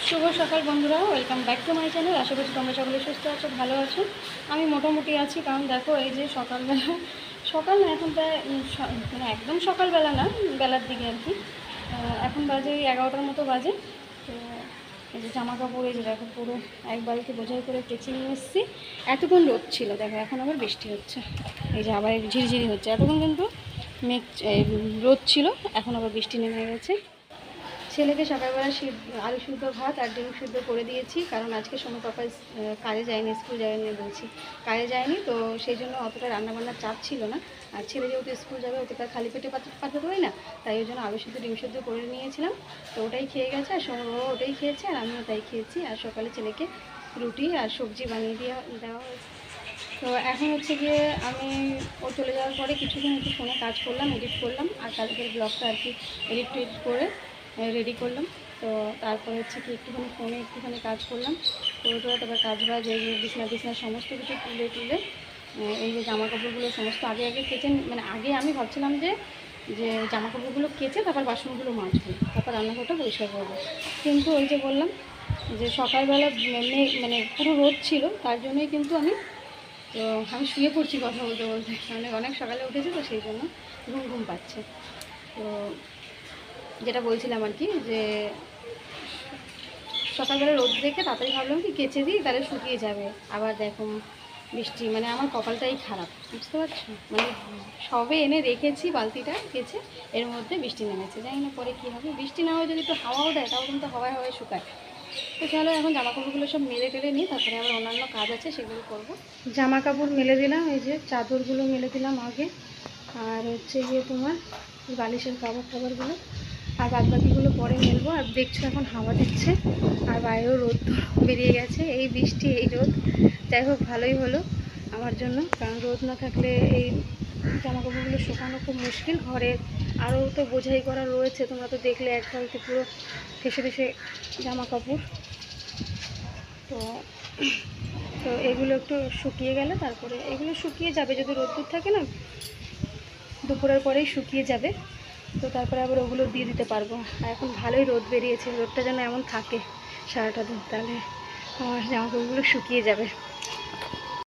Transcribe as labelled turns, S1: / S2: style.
S1: শুভ সকাল বন্ধুরা, welcome back to my channel. আশা করছি তোমরা সকলে সুস্থ আছো, ভালো আছো। আমি মোটামুটি আছি, কারণ দেখো এই যে সকালবেলা, সকাল না এখন প্রায় মানে একদম সকালবেলা না, বেলার দিকে আর কি। এখন বাজে 11টার মতো বাজে। তো এই যে জামা কাপড় এই যে দেখো পুরো এক বালতি বোঝাই করে কেচে নিয়ে এসেছি। এতক্ষণ রোদ ছিল, দেখো এখন আবার বৃষ্টি হচ্ছে। এই যে আবার ঝিরিঝিরি হচ্ছে, এতক্ষণ কিন্তু মেঘ রোদ ছিল, এখন আবার বৃষ্টি নেমে গেছে। ছেলেকে সকালবেলা আলু সিদ্ধ ভাত আর ডিম সিদ্ধ করে দিয়েছি, কারণ আজকে সময় পাপা কাজে যায়নি, স্কুল যায়নি বলছি, কাজে যায়নি, তো সেই জন্য অতটা রান্নাবান্নার চাপ ছিল না। আর ছেলে যেহেতু স্কুল যাবে, অতটা খালি পেটে পাঠাতে পারি না, তাই ওই জন্য আলু সিদ্ধ ডিম সিদ্ধ করে নিয়েছিলাম। তো ওটাই খেয়ে গেছে, আর সময় বাবা ওটাই খেয়েছে, আর আমিও তাই খেয়েছি। আর সকালে ছেলেকে রুটি আর সবজি বানিয়ে দেওয়া হয়েছে। তো এখন হচ্ছে গিয়ে আমি ও চলে যাওয়ার পরে কিছুক্ষণ একটু ফোনে কাজ করলাম, এডিট করলাম, আর কালকের ব্লগটা আর কি এডিট করে রেডি করলাম। তো তারপরে হচ্ছে কি ফোনে একটুখানি কাজ করলাম, করে তারপর কাজ বাজ এই যে বিছনা সমস্ত কিছু তুলে এই যে জামা কাপড়গুলো সমস্ত আগে কেচে, মানে আগে আমি ভাবছিলাম যে যে জামা কাপড়গুলো কেচে তারপর বাসনগুলো মাজবো, তারপর রান্নাঘরটা পরিষ্কার করবো। কিন্তু ওই যে বললাম যে সকালবেলা মানে পুরো রোদ ছিল, তার জন্যই কিন্তু আমি শুয়ে পড়ছি কথা বলতে বলতে, মানে অনেক সকালে উঠেছি, তো সেই জন্য ঘুম পাচ্ছে। তো যেটা বলছিলাম আর কি, যে সকালবেলা রোদ দেখে তাড়াতাড়ি ভাবলাম কি কেচে দিই, তাহলে শুকিয়ে যাবে। আবার দেখো বৃষ্টি, মানে আমার কপালটাই খারাপ, বুঝতে পারছো। মানে সবে এনে রেখেছি বালতিটা কেচে, এর মধ্যে বৃষ্টি নেমেছে, জানি না পরে কী হবে। বৃষ্টি না হয় যদি একটু হাওয়াও দেয়, তাও কিন্তু হাওয়ায় শুকায়। তো চলো এখন জামা কাপড়গুলো সব মেলে টেলে নিই, তারপরে আবার অন্যান্য কাজ আছে সেগুলো করব। জামা কাপড় মেলে দিলাম, এই যে চাদরগুলো মেলে দিলাম আগে, আর হচ্ছে গিয়ে তোমার বালিশের কাপড়গুলো, আর বাদবাকিগুলো পরে মেলবো। আর দেখছো এখন হাওয়া দিচ্ছে, আর বাইরেও রোদ বেরিয়ে গেছে। এই বৃষ্টি এই রোদ, যাই হোক ভালোই হলো আমার জন্য, কারণ রোদ না থাকলে এই জামাকাপড়গুলো শুকানো খুব মুশকিল। ঘরে আরও তো বোঝাই করা রয়েছে, তোমরা তো দেখলে এক বালতি পুরো ঠেসে জামা কাপড়। তো তো এগুলো একটু শুকিয়ে গেলে, তারপরে এগুলো শুকিয়ে যাবে, যদি রোদ্দুর থাকে না দুপুরের পরেই শুকিয়ে যাবে, তো তারপরে আবার ওগুলো দিয়ে দিতে পারবো। আর এখন ভালোই রোদ বেরিয়েছে, রোদটা যেন এমন থাকে সারাটা দিন, তাহলে আমার জামাকাপড়গুলো শুকিয়ে যাবে।